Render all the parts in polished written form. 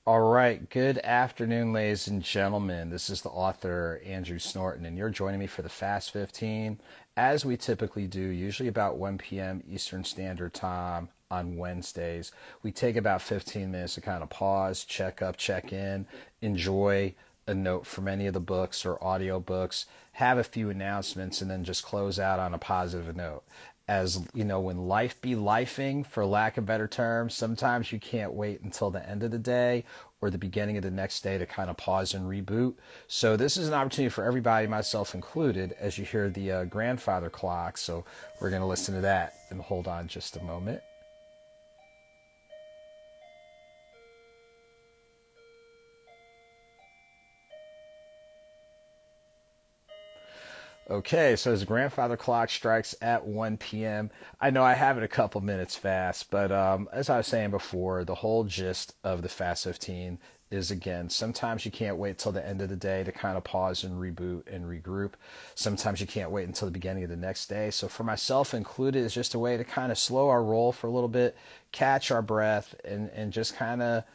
All right, good afternoon, ladies and gentlemen. This is the author Andrew Snorton, and you're joining me for the Fast 15, as we typically do, usually about 1 p.m. Eastern Standard Time on Wednesdays. We take about 15 minutes to kind of pause, check up, check in, enjoy a note from any of the books or audio books, have a few announcements, and then just close out on a positive note. As you know, when life be lifing, for lack of better terms, sometimes you can't wait until the end of the day or the beginning of the next day to kind of pause and reboot. So this is an opportunity for everybody, myself included, as you hear the grandfather clock. So we're going to listen to that and hold on just a moment. Okay, so as the grandfather clock strikes at 1 p.m., I know I have it a couple minutes fast, but as I was saying before, the whole gist of the Fast 15 is, again, sometimes you can't wait till the end of the day to kind of pause and reboot and regroup. Sometimes you can't wait until the beginning of the next day. So for myself included, it's just a way to kind of slow our roll for a little bit, catch our breath, and just kind of,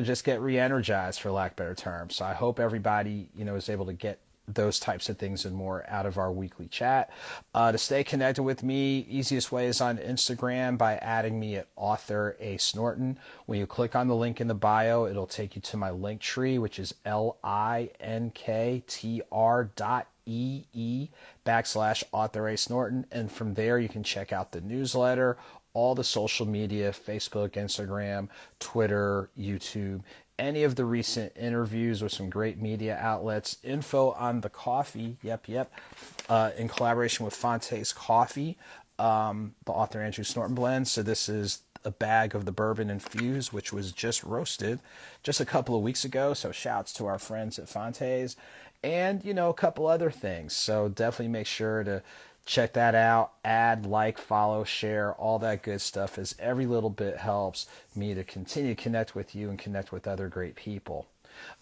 just get re-energized, for lack of better terms. So I hope everybody, is able to get those types of things and more out of our weekly chat. To stay connected with me, easiest way is on Instagram by adding me at AuthorASnorton. When you click on the link in the bio, it'll take you to my Linktree, which is linktr.ee/AuthorASnorton. And from there, you can check out the newsletter, all the social media, Facebook, Instagram, Twitter, YouTube, any of the recent interviews with some great media outlets, info on the coffee, in collaboration with Fonte's Coffee, the Author Andrew Snorton blend. So this is a bag of the bourbon infused, which was just roasted just a couple of weeks ago. So shouts to our friends at Fonte's, and, a couple other things. So definitely make sure to check that out. Add, like, follow, share, all that good stuff, as every little bit helps me to continue to connect with you and connect with other great people.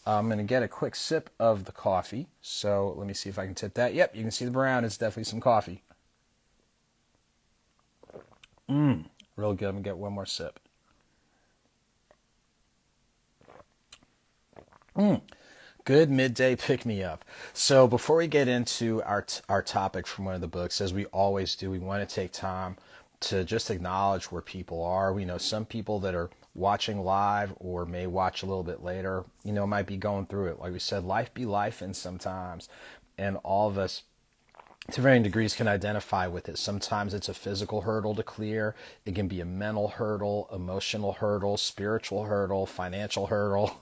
I'm going to get a quick sip of the coffee. So let me see if I can tip that. Yep, you can see the brown. It's definitely some coffee. Real good. I'm going to get one more sip. Good midday pick-me-up. So before we get into our topic from one of the books, as we always do, we want to take time to just acknowledge where people are. We know some people that are watching live or may watch a little bit later, might be going through it. Like we said, life be life, and sometimes, and all of us to varying degrees can identify with it. Sometimes it's a physical hurdle to clear. It can be a mental hurdle, emotional hurdle, spiritual hurdle, financial hurdle,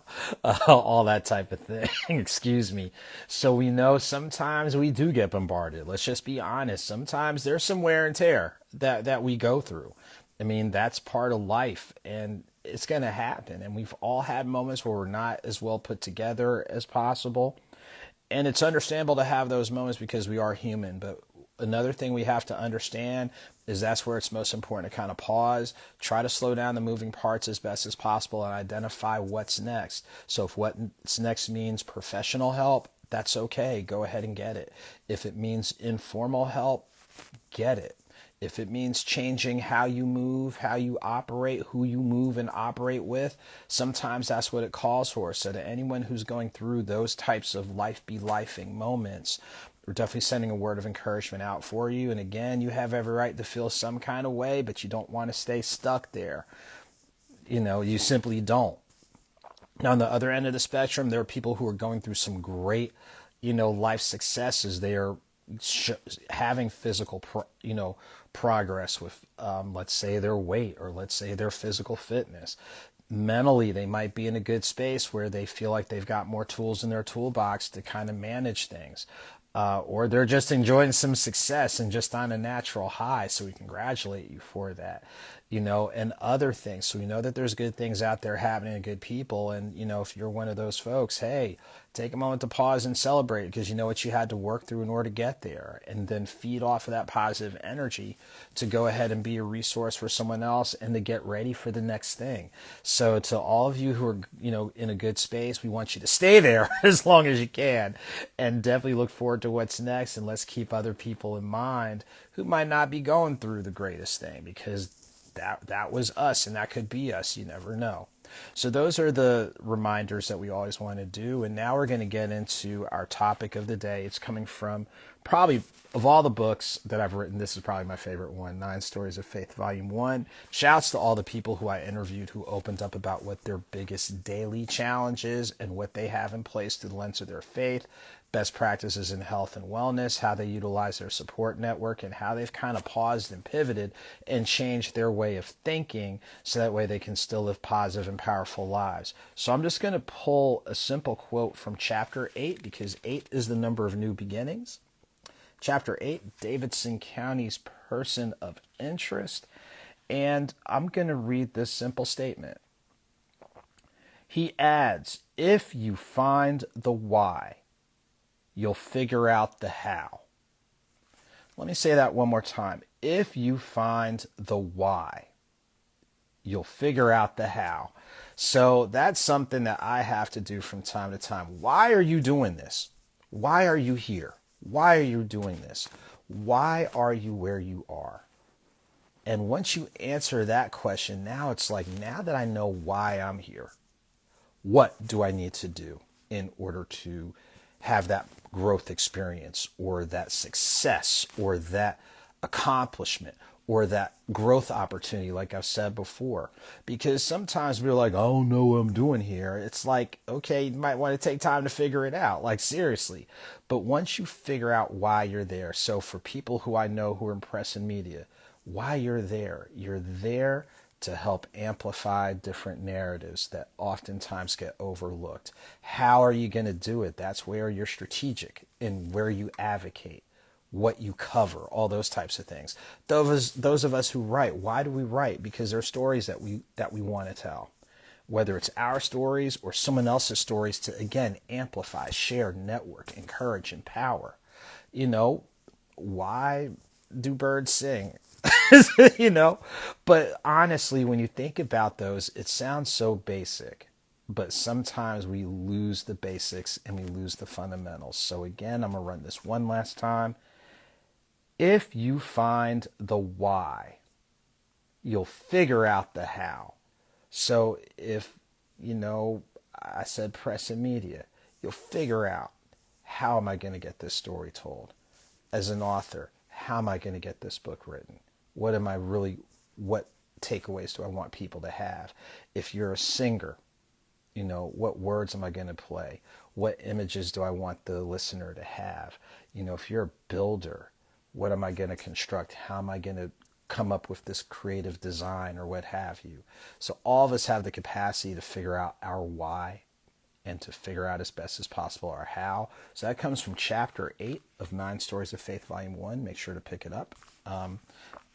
all that type of thing. Excuse me. So we know sometimes we do get bombarded. Let's just be honest. Sometimes there's some wear and tear that we go through. I mean, that's part of life, and it's going to happen. And we've all had moments where we're not as well put together as possible. And it's understandable to have those moments because we are human. But another thing we have to understand is that's where it's most important to kind of pause, try to slow down the moving parts as best as possible, and identify what's next. So if what's next means professional help, that's okay. Go ahead and get it. If it means informal help, get it. If it means changing how you move, how you operate, who you move and operate with, sometimes that's what it calls for. So to anyone who's going through those types of life be lifing moments, we're definitely sending a word of encouragement out for you. And again, you have every right to feel some kind of way, but you don't want to stay stuck there. You simply don't. Now, on the other end of the spectrum, there are people who are going through some great, life successes. They are having physical, progress with, let's say, their weight, or let's say their physical fitness. Mentally, they might be in a good space where they feel like they've got more tools in their toolbox to kind of manage things. Or they're just enjoying some success and just on a natural high. So we congratulate you for that, and other things. So we know that there's good things out there happening to good people. And, if you're one of those folks, hey, take a moment to pause and celebrate, because you know what you had to work through in order to get there, and then feed off of that positive energy to go ahead and be a resource for someone else and to get ready for the next thing. So to all of you who are, in a good space, we want you to stay there as long as you can, and definitely look forward to what's next. And let's keep other people in mind who might not be going through the greatest thing, because that was us, and that could be us. You never know. So those are the reminders that we always want to do. And now we're going to get into our topic of the day. It's coming from probably, of all the books that I've written, this is probably my favorite one, 9 Stories of Faith, Volume 1. Shouts to all the people who I interviewed who opened up about what their biggest daily challenge is and what they have in place through the lens of their faith, best practices in health and wellness, how they utilize their support network, and how they've kind of paused and pivoted and changed their way of thinking so that way they can still live positive and powerful lives. So I'm just going to pull a simple quote from chapter 8 because 8 is the number of new beginnings. Chapter 8, Davidson County's Person of Interest. And I'm going to read this simple statement. He adds, if you find the why, you'll figure out the how. Let me say that one more time. If you find the why, you'll figure out the how. So that's something that I have to do from time to time. Why are you doing this? Why are you here? Why are you doing this? Why are you where you are? And once you answer that question, now it's like, now that I know why I'm here, what do I need to do in order to have that growth experience or that success or that accomplishment or that growth opportunity, like I've said before? Because sometimes we're like, I don't know what I'm doing here. It's like, okay, you might want to take time to figure it out, like seriously. But once you figure out why you're there, so for people who I know who are in press and media, why you're there to help amplify different narratives that oftentimes get overlooked. How are you going to do it? That's where you're strategic and where you advocate, what you cover, all those types of things. Those of us who write, why do we write? Because there are stories that we want to tell, whether it's our stories or someone else's stories, to again amplify, share, network, encourage, empower. Why do birds sing? But honestly, when you think about those, it sounds so basic, but sometimes we lose the basics and we lose the fundamentals. So again, I'm going to run this one last time. If you find the why, you'll figure out the how. So if, I said press and media, you'll figure out, how am I going to get this story told? As an author, how am I going to get this book written? What takeaways do I want people to have? If you're a singer, what words am I going to play? What images do I want the listener to have? If you're a builder, what am I going to construct? How am I going to come up with this creative design or what have you? So all of us have the capacity to figure out our why and to figure out as best as possible our how. So that comes from chapter 8 of 9 Stories of Faith, Volume 1. Make sure to pick it up.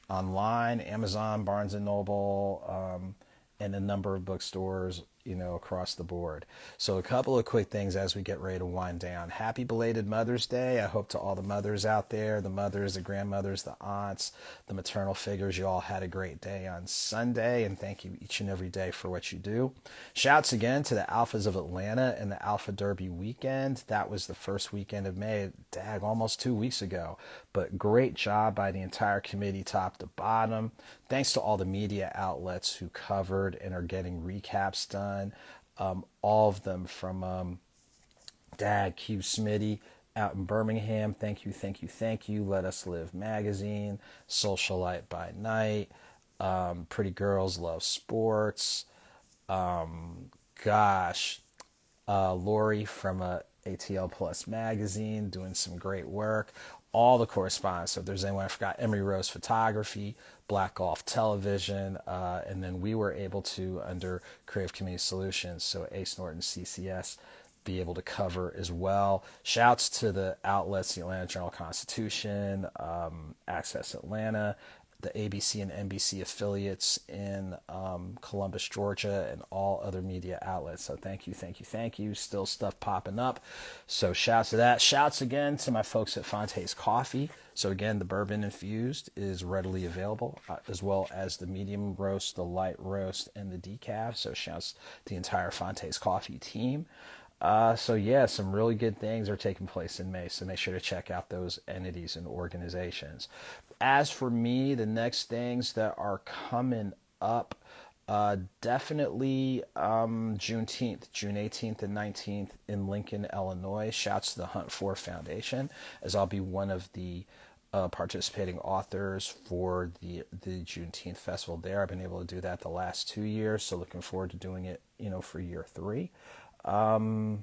Online, Amazon, Barnes and Noble, and a number of bookstores, across the board. So a couple of quick things as we get ready to wind down. Happy belated Mother's Day. I hope to all the mothers out there, the mothers, the grandmothers, the aunts, the maternal figures, you all had a great day on Sunday, and thank you each and every day for what you do. Shouts again to the Alphas of Atlanta and the Alpha Derby weekend. That was the first weekend of May, almost 2 weeks ago. But great job by the entire committee, top to bottom. Thanks to all the media outlets who covered and are getting recaps done. All of them from Q Smitty out in Birmingham. Thank you, thank you, thank you. Let Us Live Magazine, Socialite by Night, Pretty Girls Love Sports. Lori from ATL Plus Magazine doing some great work. All the correspondents. So if there's anyone I forgot, Emery Rose Photography, Black Golf Television, and then we were able to, under Creative Community Solutions, so AuthorASnorton CCS, be able to cover as well. Shouts to the outlets, the Atlanta Journal-Constitution, Access Atlanta, the ABC and NBC affiliates in Columbus, Georgia, and all other media outlets. So thank you, thank you, thank you. Still stuff popping up. So shouts to that. Shouts again to my folks at Fonte's Coffee. So again, the bourbon infused is readily available, as well as the medium roast, the light roast, and the decaf. So shouts to the entire Fonte's Coffee team. Some really good things are taking place in May, so make sure to check out those entities and organizations. As for me, the next things that are coming up, Definitely Juneteenth, June 18th and 19th in Lincoln, Illinois. Shouts to the Hunt For Foundation, as I'll be one of the participating authors for the Juneteenth festival there. I've been able to do that the last 2 years, so looking forward to doing it, for year three. Gosh,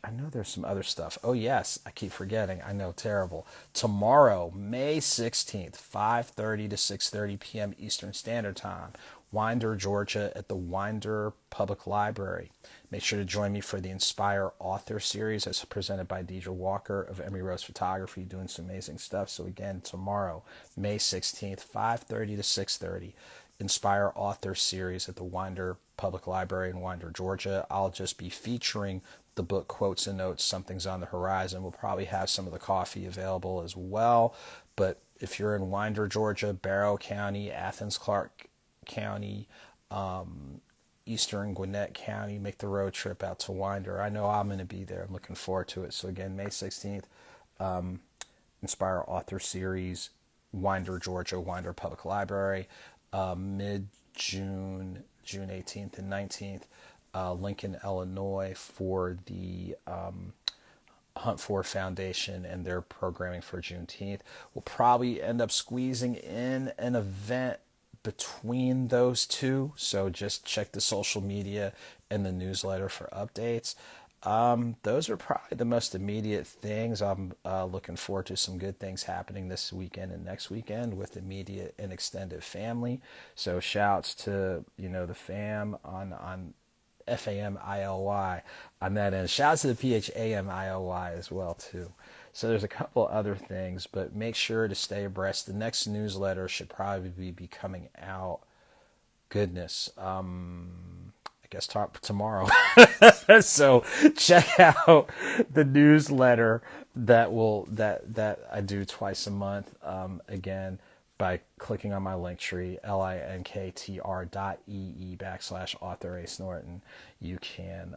I know there's some other stuff. Oh, yes, I keep forgetting. I know, terrible. Tomorrow, May 16th, 5:30 to 6:30 p.m. Eastern Standard Time, Winder, Georgia, at the Winder Public Library. Make sure to join me for the Inspire Author Series as presented by Deidre Walker of Emery Rose Photography, doing some amazing stuff. So again, tomorrow, May 16th, 5:30 to 6:30. Inspire Author Series at the Winder Public Library in Winder, Georgia. I'll just be featuring the book Quotes and Notes, Something's on the Horizon. We'll probably have some of the coffee available as well. But if you're in Winder, Georgia, Barrow County, Athens, Clarke County, Eastern Gwinnett County, make the road trip out to Winder. I know I'm going to be there. I'm looking forward to it. So again, May 16th, Inspire Author Series, Winder, Georgia, Winder Public Library. Mid-June, June 18th and 19th, Lincoln, Illinois, for the Hunt For Foundation and their programming for Juneteenth. We'll probably end up squeezing in an event between those two, so just check the social media and the newsletter for updates. Those are probably the most immediate things. I'm looking forward to some good things happening this weekend and next weekend with immediate and extended family. So shouts to, the fam on FAMILY on that end. Shouts to the PHAMILY as well too. So there's a couple other things, but make sure to stay abreast. The next newsletter should probably be coming out. Goodness. I guess tomorrow. So check out the newsletter that I do twice a month. Again, by clicking on my Linktree, linktr.ee/AuthorASnorton. You can,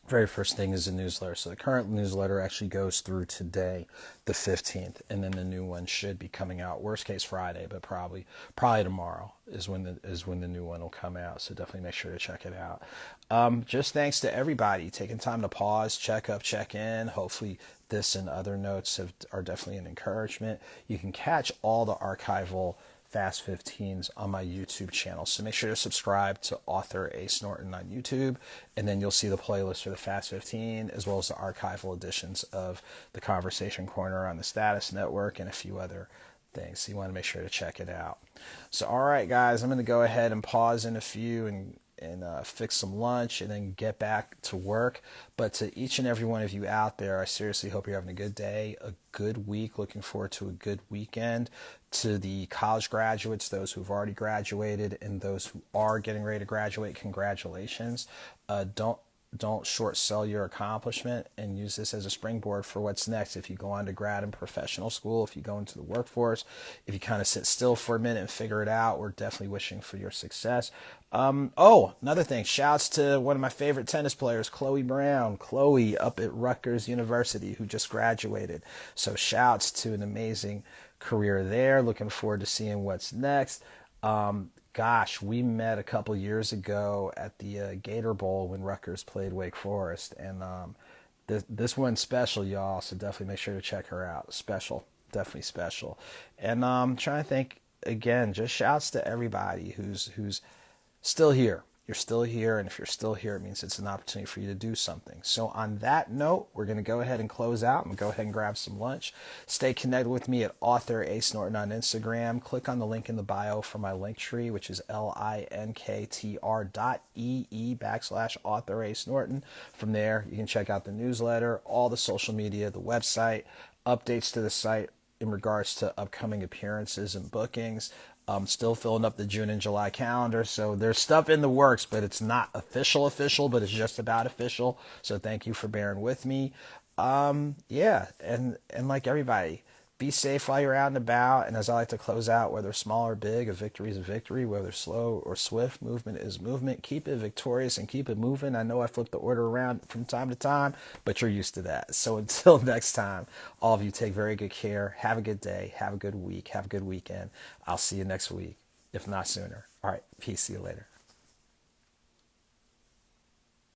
very first thing is a newsletter. So the current newsletter actually goes through today, the 15th, and then the new one should be coming out, worst case Friday, but probably tomorrow is when the new one will come out. So definitely make sure to check it out. Just thanks to everybody taking time to pause, check up, check in. Hopefully this and other notes are definitely an encouragement. You can catch all the archival Fast 15s on my YouTube channel. So make sure to subscribe to AuthorASnorton on YouTube, and then you'll see the playlist for the Fast 15, as well as the archival editions of the Conversation Corner on the Status Network and a few other things. So you want to make sure to check it out. So, all right, guys, I'm going to go ahead and pause in a few and fix some lunch and then get back to work. But to each and every one of you out there, I seriously hope you're having a good day, a good week, looking forward to a good weekend. To the college graduates, those who've already graduated and those who are getting ready to graduate, congratulations. Don't short sell your accomplishment, and use this as a springboard for what's next. If you go on to grad and professional school, if you go into the workforce, if you kind of sit still for a minute and figure it out, we're definitely wishing for your success. Another thing, shouts to one of my favorite tennis players, Chloe Brown. Chloe up at Rutgers University, who just graduated. So shouts to an amazing career there. Looking forward to seeing what's next. Gosh, we met a couple years ago at the Gator Bowl when Rutgers played Wake Forest, and this one's special, y'all. So definitely make sure to check her out. Special, definitely special. And trying to think again. Just shouts to everybody who's still here. You're still here, and if you're still here, it means it's an opportunity for you to do something. So on that note, we're going to go ahead and close out. I'm going to go ahead and grab some lunch. Stay connected with me at AuthorASnorton on Instagram. Click on the link in the bio for my Linktree, which is linktr.ee/AuthorASnorton. From there, you can check out the newsletter, all the social media, the website, updates to the site in regards to upcoming appearances and bookings. Still filling up the June and July calendar, so there's stuff in the works, but it's not official, but it's just about official. So thank you for bearing with me. Yeah, and like everybody, be safe while you're out and about. And as I like to close out, whether small or big, a victory is a victory. Whether slow or swift, movement is movement. Keep it victorious and keep it moving. I know I flip the order around from time to time, but you're used to that. So until next time, all of you take very good care. Have a good day. Have a good week. Have a good weekend. I'll see you next week. if not sooner. All right. Peace. See you later.